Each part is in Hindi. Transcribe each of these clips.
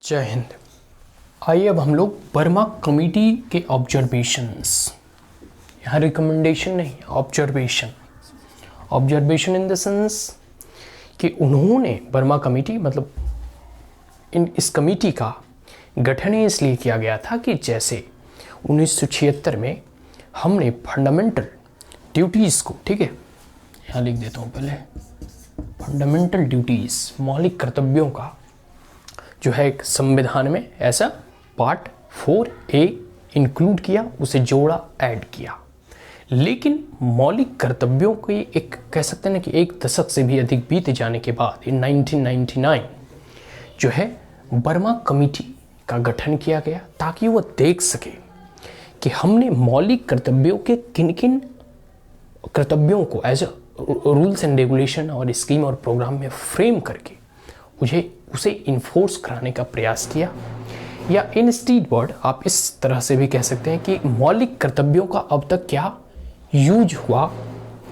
जय हिंद। आइए अब हम लोग वर्मा कमेटी के ऑब्जर्वेशंस, यहाँ रिकमेंडेशन नहीं, ऑब्जर्वेशन इन द सेंस कि उन्होंने वर्मा कमेटी मतलब इस कमेटी का गठन इसलिए किया गया था कि जैसे 1976 में हमने फंडामेंटल ड्यूटीज़ को, ठीक है यहाँ लिख देता हूँ पहले, फंडामेंटल ड्यूटीज़ मौलिक कर्तव्यों का जो है एक संविधान में ऐसा पार्ट 4A इंक्लूड किया, उसे जोड़ा, ऐड किया। लेकिन मौलिक कर्तव्यों की एक कह सकते हैं ना कि एक दशक से भी अधिक बीत जाने के बाद इन 1999 जो है वर्मा कमेटी का गठन किया गया ताकि वह देख सके कि हमने मौलिक कर्तव्यों के किन किन कर्तव्यों को as a rules and regulation और स्कीम और प्रोग्राम में फ्रेम करके उसे इन्फोर्स कराने का प्रयास किया। या इन स्ट्रीट वर्ड आप इस तरह से भी कह सकते हैं कि मौलिक कर्तव्यों का अब तक क्या यूज हुआ,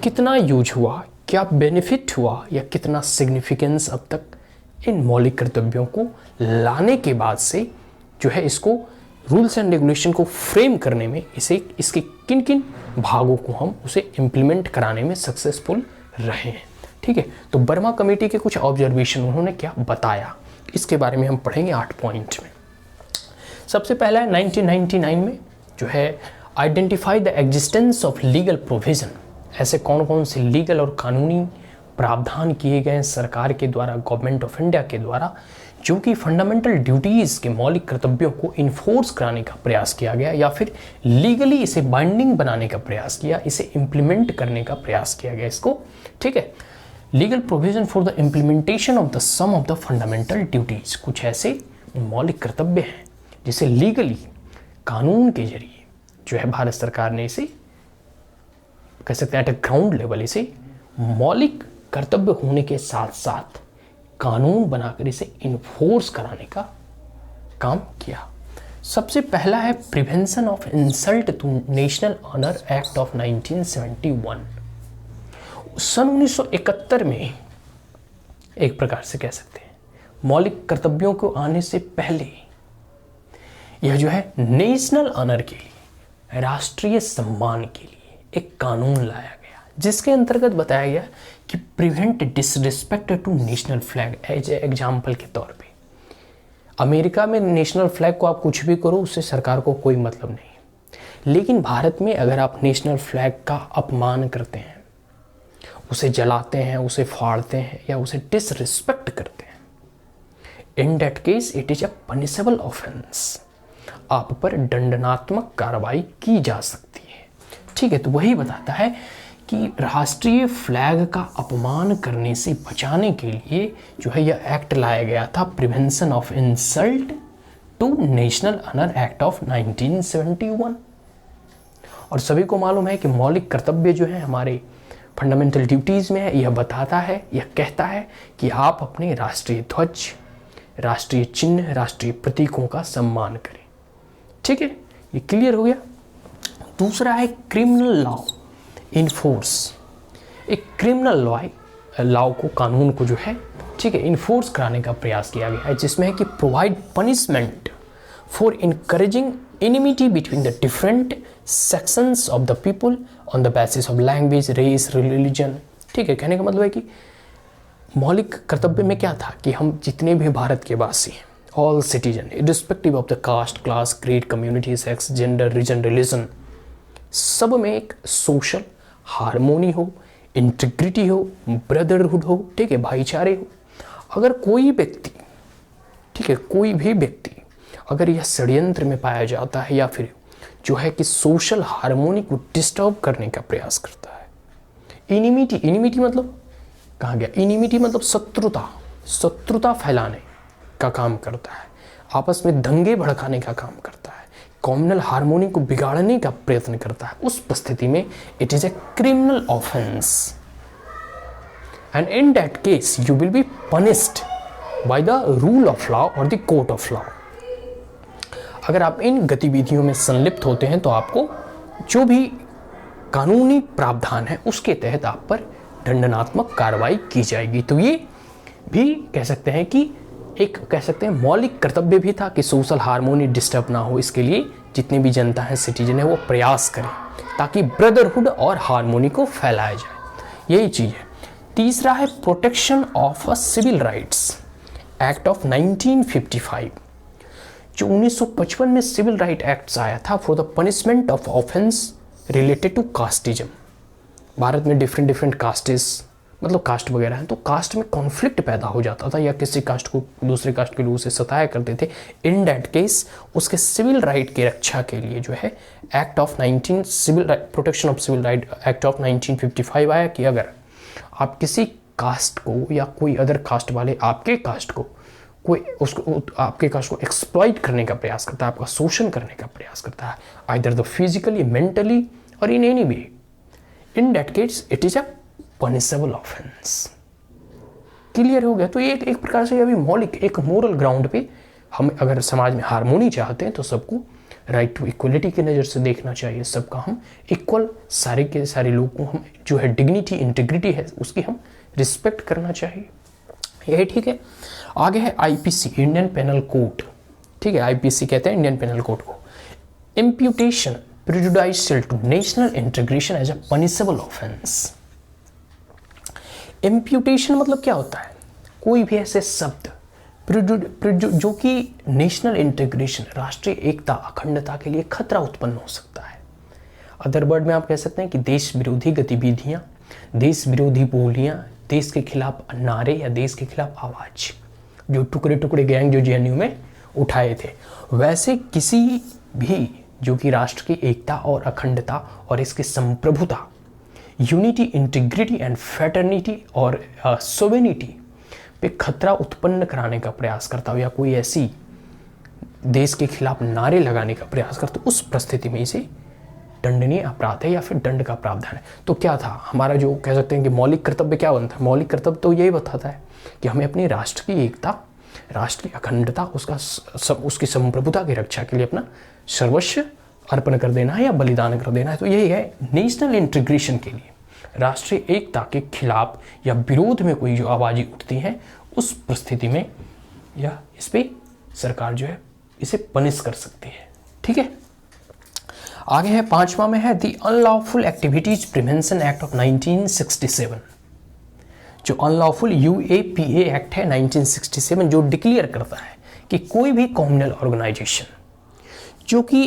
कितना यूज हुआ, क्या बेनिफिट हुआ या कितना सिग्निफिकेंस अब तक इन मौलिक कर्तव्यों को लाने के बाद से जो है इसको रूल्स एंड रेगुलेशन को फ्रेम करने में इसके किन किन भागों को हम उसे इम्प्लीमेंट कराने में सक्सेसफुल रहे हैं। ठीक है, तो वर्मा कमेटी के कुछ ऑब्जर्वेशन उन्होंने क्या बताया इसके बारे में हम पढ़ेंगे 8 पॉइंट में। सबसे पहला है 1999 में जो है identify the existence of legal provision, ऐसे कौन कौन से लीगल और कानूनी प्रावधान किए गए सरकार के द्वारा, गवर्नमेंट ऑफ इंडिया के द्वारा, जो कि फंडामेंटल ड्यूटीज़ के मौलिक कर्तव्यों को इन्फोर्स कराने का प्रयास किया गया या फिर लीगली इसे बाइंडिंग बनाने का प्रयास किया, इसे इम्प्लीमेंट करने का प्रयास किया गया इसको। ठीक है, legal provision for the implementation of the some of the fundamental duties, कुछ ऐसे मौलिक कर्तव्य हैं जिसे लीगली कानून के जरिए जो है भारत सरकार ने इसे कह सकते हैं एट अ ग्राउंड लेवल इसे मौलिक कर्तव्य होने के साथ साथ कानून बनाकर इसे इन्फोर्स कराने का काम किया। सबसे पहला है prevention of insult to national honour act of 1971। सन 1971 में एक प्रकार से कह सकते हैं मौलिक कर्तव्यों को आने से पहले यह जो है नेशनल ऑनर के लिए, राष्ट्रीय सम्मान के लिए एक कानून लाया गया जिसके अंतर्गत बताया गया कि prevent disrespect to national flag. As example के तौर पे अमेरिका में नेशनल फ्लैग को आप कुछ भी करो उससे सरकार को कोई मतलब नहीं, लेकिन भारत में अगर आप नेशनल फ्लैग का अपमान करते हैं, उसे जलाते हैं, उसे फाड़ते हैं या उसे डिसरिस्पेक्ट करते हैं, इन that case it is a punishable offence, आप पर दंडनात्मक कार्रवाई की जा सकती है। ठीक है, तो वही बताता है कि राष्ट्रीय फ्लैग का अपमान करने से बचाने के लिए जो है यह एक्ट लाया गया था, prevention of insult to national honour act of 1971। और सभी को मालूम है कि मौलिक कर्तव्य जो है हमारे फंडामेंटल ड्यूटीज़ में है, यह बताता है, यह कहता है कि आप अपने राष्ट्रीय ध्वज, राष्ट्रीय चिन्ह, राष्ट्रीय प्रतीकों का सम्मान करें। ठीक है, ये क्लियर हो गया। दूसरा है क्रिमिनल लॉ इन्फोर्स। एक क्रिमिनल लॉ को, कानून को जो है ठीक है इन्फोर्स कराने का प्रयास किया गया है, जिसमें है कि provide punishment for encouraging enmity between the different sections of the people on the basis of language, race, religion. ठीक है, कहने का मतलब है कि मौलिक कर्तव्य में क्या था कि हम जितने भी भारत के वासी हैं, all citizen irrespective of the caste, class, creed, community, sex, gender, region, religion, सब में एक सोशल हार्मोनी हो, इंटीग्रिटी हो, ब्रदरहुड हो, ठीक है, भाईचारे हो। अगर कोई व्यक्ति, ठीक है, कोई भी व्यक्ति अगर यह षड्यंत्र में पाया जाता है या फिर जो है कि सोशल हार्मोनी को डिस्टर्ब करने का प्रयास करता है, इनिमिटी मतलब कहा गया, इनिमिटी मतलब शत्रुता फैलाने का काम करता है, आपस में दंगे भड़काने का काम करता है, कम्युनल हार्मोनी को बिगाड़ने का प्रयत्न करता है, उस परिस्थिति में it is a criminal offence and in that case you will be punished by the rule of law और द कोर्ट ऑफ लॉ। अगर आप इन गतिविधियों में संलिप्त होते हैं तो आपको जो भी कानूनी प्रावधान है उसके तहत आप पर दंडनात्मक कार्रवाई की जाएगी। तो ये भी कह सकते हैं कि एक कह सकते हैं मौलिक कर्तव्य भी था कि सोशल हार्मोनी डिस्टर्ब ना हो, इसके लिए जितनी भी जनता है, सिटीजन है, वो प्रयास करें ताकि ब्रदरहुड और हार्मोनी को फैलाया जाए। यही चीज़ है। तीसरा है protection of civil rights act of 1955, जो 1955 में सिविल राइट एक्ट आया था for the punishment of offence related to casteism. भारत में डिफरेंट डिफरेंट कास्टेस मतलब कास्ट वगैरह हैं, तो कास्ट में कॉन्फ्लिक्ट पैदा हो जाता था या किसी कास्ट को दूसरे कास्ट के लोगों से सताया करते थे। इन दैट केस उसके सिविल राइट की रक्षा के लिए जो है act of 19 civil protection of civil right act of 1955 आया कि अगर आप किसी कास्ट को या कोई अदर कास्ट वाले आपके कास्ट को कोई उसको आपके कास्ट को एक्सप्लॉइट करने का प्रयास करता है, आपका शोषण करने का प्रयास करता है, आइदर द फिजिकली, मेंटली और in any way, in that case it is a punishable offence. Clear हो गया? तो ये एक प्रकार से अभी मौलिक एक मोरल ग्राउंड पे हम अगर समाज में हार्मोनी चाहते हैं तो सबको राइट टू इक्वलिटी की नज़र से देखना चाहिए। सबका हम इक्वल, सारे के सारे लोगों को हम जो है डिग्निटी, इंटीग्रिटी है उसकी हम रिस्पेक्ट करना चाहिए। यही ठीक है। आगे है आईपीसी, इंडियन पेनल कोड। ठीक है, आईपीसी कहते हैं इंडियन पेनल कोड को। Imputation prejudicial to national integration as a punishable offence. Imputation मतलब क्या होता है? कोई भी ऐसे शब्द जो कि नेशनल इंटीग्रेशन, राष्ट्रीय एकता, अखंडता के लिए खतरा उत्पन्न हो सकता है। अदर वर्ड में आप कह सकते हैं कि देश विरोधी गतिविधियां, देश विरोधी बोलियां, देश के खिलाफ नारे या देश के खिलाफ आवाज, जो टुकड़े टुकड़े गैंग जो जेएनयू में उठाए थे, वैसे किसी भी जो कि राष्ट्र की एकता और अखंडता और इसकी संप्रभुता, यूनिटी, इंटीग्रिटी एंड फ्रेटर्निटी और सोवेनिटी पे खतरा उत्पन्न कराने का प्रयास करता हो या कोई ऐसी देश के खिलाफ नारे लगाने का प्रयास करता, उस परिस्थिति में इसे दंडनीय अपराध है या फिर दंड का प्रावधान है। तो क्या था हमारा जो कह सकते हैं कि मौलिक कर्तव्य क्या बनता है? मौलिक कर्तव्य तो यही बताता है कि हमें अपने राष्ट्र की एकता, राष्ट्र की अखंडता, उसकी संप्रभुता की रक्षा के लिए अपना सर्वस्व अर्पण कर देना है या बलिदान कर देना है। तो यही है नेशनल इंटीग्रेशन के लिए, राष्ट्रीय एकता के खिलाफ या विरोध में कोई जो आवाज़ें उठती हैं, उस परिस्थिति में या इस पे सरकार जो है इसे पनिश कर सकती है। ठीक है, आगे है पांचवा में है the unlawful activities prevention act of 1967। जो अनलॉफुल यूएपीए एक्ट है 1967 जो डिक्लेयर करता है कि कोई भी कम्युनल ऑर्गेनाइजेशन जो कि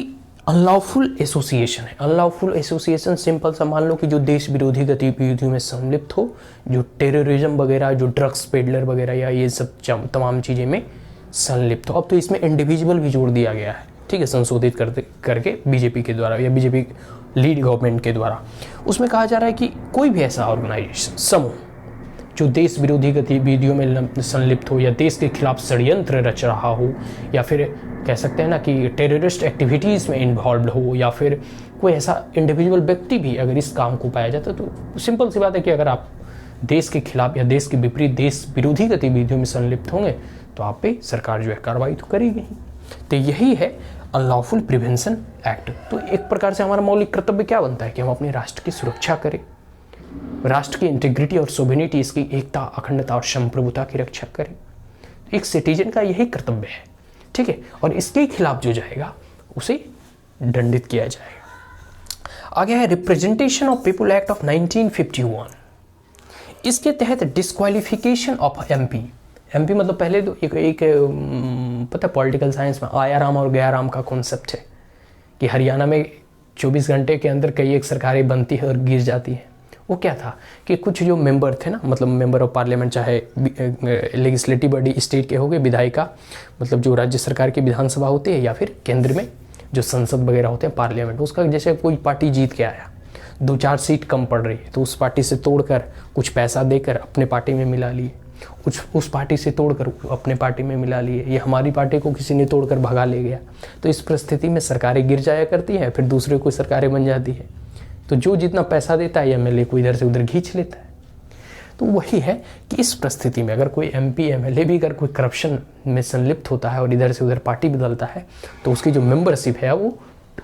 अनलॉफुल एसोसिएशन है, अनलॉफुल एसोसिएशन सिंपल सा मान लो कि जो देश विरोधी गतिविधियों में सम्मिलित हो, जो टेररिज्म वगैरह, जो ड्रग्स पेडलर वगैरह या ये सब तमाम चीज़ें में संलिप्त हो। अब तो इसमें इंडिविजुअल भी जोड़ दिया गया है, ठीक है, संशोधित करके बीजेपी के द्वारा या बीजेपी लीड गवर्नमेंट के द्वारा। उसमें कहा जा रहा है कि कोई भी ऐसा ऑर्गेनाइजेशन, समूह जो देश विरोधी गतिविधियों में संलिप्त हो या देश के खिलाफ षड्यंत्र रच रहा हो या फिर कह सकते हैं ना कि टेररिस्ट एक्टिविटीज़ में इन्वॉल्व हो या फिर कोई ऐसा इंडिविजुअल व्यक्ति भी अगर इस काम को पाया जाता है, तो सिंपल सी बात है कि अगर आप देश के खिलाफ या देश के विपरीत देश विरोधी गतिविधियों में संलिप्त होंगे तो आप पे सरकार जो है कार्रवाई तो करेगी ही। तो यही है अनलॉफुल प्रिवेंशन एक्ट। तो एक प्रकार से हमारा मौलिक कर्तव्य क्या बनता है कि हम अपने राष्ट्र की सुरक्षा करें, राष्ट्र की इंटीग्रिटी और सोवेनिटी, इसकी एकता, अखंडता और संप्रभुता की रक्षा करें। एक सिटीजन का यही कर्तव्य है, ठीक है, और इसके खिलाफ जो जाएगा उसे दंडित किया जाएगा। आगे है representation of people act of 1951। इसके तहत डिस्क्वालिफिकेशन ऑफ एमपी, एमपी मतलब पहले तो एक पता है पॉलिटिकल साइंस में आयाराम और गयाराम का कॉन्सेप्ट है कि हरियाणा में 24 घंटे के अंदर कई एक सरकारें बनती है और गिर जाती है। वो क्या था कि कुछ जो मेंबर थे ना, मतलब मेंबर ऑफ पार्लियामेंट, चाहे लेजिस्लेटिव बॉडी स्टेट के हो गए, विधायिका मतलब जो राज्य सरकार की विधानसभा होती है, या फिर केंद्र में जो संसद वगैरह होते हैं पार्लियामेंट, उसका जैसे कोई पार्टी जीत के आया, 2-4 सीट कम पड़ रही है तो उस पार्टी से तोड़कर कुछ पैसा देकर अपने पार्टी में मिला लिए, उस पार्टी से तोड़कर अपने पार्टी में मिला लिए, ये हमारी पार्टी को किसी ने तोड़कर भगा ले गया। तो इस परिस्थिति में सरकारें गिर जाया करती हैं, फिर दूसरे कोई सरकारें बन जाती है। तो जो जितना पैसा देता है एमएलए को इधर से उधर खींच लेता है। तो वही है कि इस परिस्थिति में अगर कोई एमपी एमएलए भी अगर कोई करप्शन में संलिप्त होता है और इधर से उधर पार्टी बदलता है तो उसकी जो मेंबरशिप है वो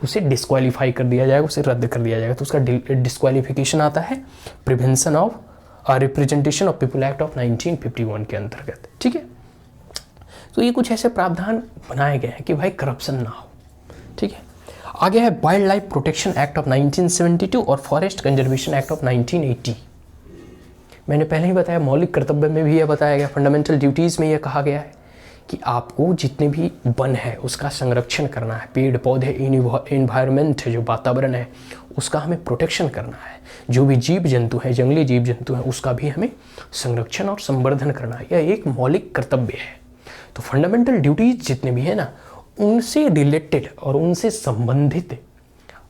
उसे डिस्क्वालीफाई कर दिया जाएगा, उसे रद्द कर दिया जाएगा। तो उसका डिस्क्वालिफिकेशन आता है prevention of representation of people act of 1951 के अंतर्गत। ठीक है, तो ये कुछ ऐसे प्रावधान बनाए गए हैं कि भाई करप्शन ना हो। ठीक है, आगे है wild life protection act of 1972 और फॉरेस्ट कंजर्वेशन एक्ट ऑफ 1980। मैंने पहले ही बताया, मौलिक कर्तव्य में भी यह बताया गया, फंडामेंटल ड्यूटीज़ में यह कहा गया है कि आपको जितने भी वन है उसका संरक्षण करना है, पेड़ पौधे, इन्वायरमेंट है, जो वातावरण है उसका हमें प्रोटेक्शन करना है, जो भी जीव जंतु हैं, जंगली जीव जंतु हैं, उसका भी हमें संरक्षण और संवर्धन करना है। यह एक मौलिक कर्तव्य है। तो फंडामेंटल ड्यूटीज जितने भी हैं ना, उनसे रिलेटेड और उनसे संबंधित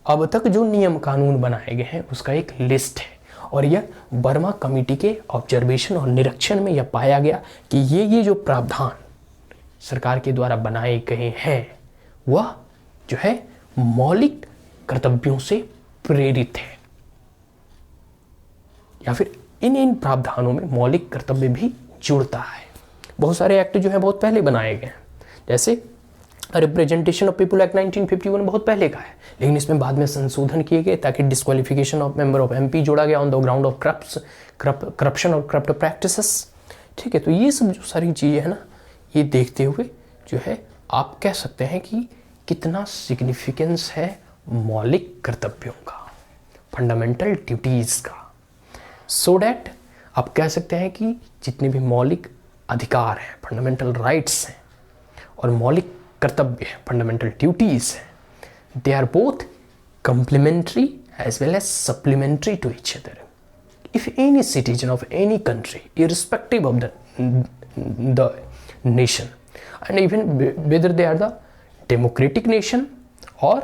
अब तक जो नियम कानून बनाए गए हैं उसका एक लिस्ट है। और यह बर्मा कमेटी के ऑब्जर्वेशन और निरीक्षण में यह पाया गया कि ये जो प्रावधान सरकार के द्वारा बनाए गए हैं वह जो है मौलिक कर्तव्यों से प्रेरित है, या फिर इन प्रावधानों में मौलिक कर्तव्य भी जुड़ता है। बहुत सारे एक्ट जो है बहुत पहले बनाए गए हैं, जैसे रिप्रेजेंटेशन ऑफ पीपल एक्ट 1951 बहुत पहले का है, लेकिन इसमें बाद में संशोधन किए गए ताकि disqualification of member of MP जोड़ा गया on the ground of corruption और करप्ट प्रैक्टिसेस। ठीक है, तो ये सब जो सारी चीज़ें हैं ना, ये देखते हुए जो है आप कह सकते हैं कि कितना सिग्निफिकेंस है मौलिक कर्तव्यों का, फंडामेंटल ड्यूटीज़ का। सो डैट आप कह सकते हैं कि जितने भी मौलिक अधिकार हैं, फंडामेंटल राइट्स हैं, और मौलिक कर्तव्य हैं, फंडामेंटल ड्यूटीज़ हैं, they are both complementary as well as supplementary to each other. If any citizen of any country, irrespective of the nation, and even whether they are the democratic nation or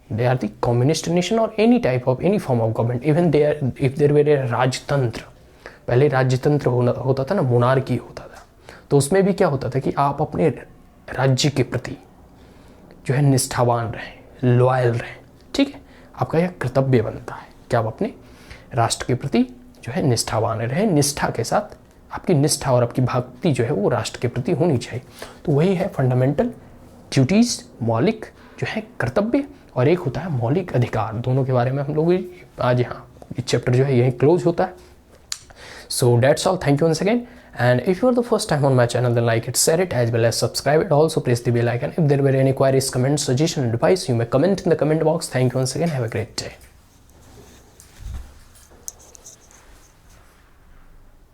they are the communist nation or any type of any form of government, even if there were a राजतंत्र, पहले राजतंत्र होता था ना, मोनार्की होता था, तो उसमें भी क्या होता था कि आप अपने राज्य के प्रति जो है निष्ठावान रहें, लॉयल रहें। ठीक है, आपका यह कर्तव्य बनता है कि आप अपने राष्ट्र के प्रति जो है निष्ठावान रहें, निष्ठा के साथ आपकी निष्ठा और आपकी भक्ति जो है वो राष्ट्र के प्रति होनी चाहिए। तो वही है फंडामेंटल ड्यूटीज़, मौलिक जो है कर्तव्य, और एक होता है मौलिक अधिकार। दोनों के बारे में हम लोग आज यहाँ ये चैप्टर जो है यहीं क्लोज होता है। So that's all, thank you once again, and if you are the first time on my channel, then like it, share it, as well as subscribe it. Also press the bell icon. If there were any queries, comments, suggestion, advice, you may comment in the comment box. Thank you once again, have a great day.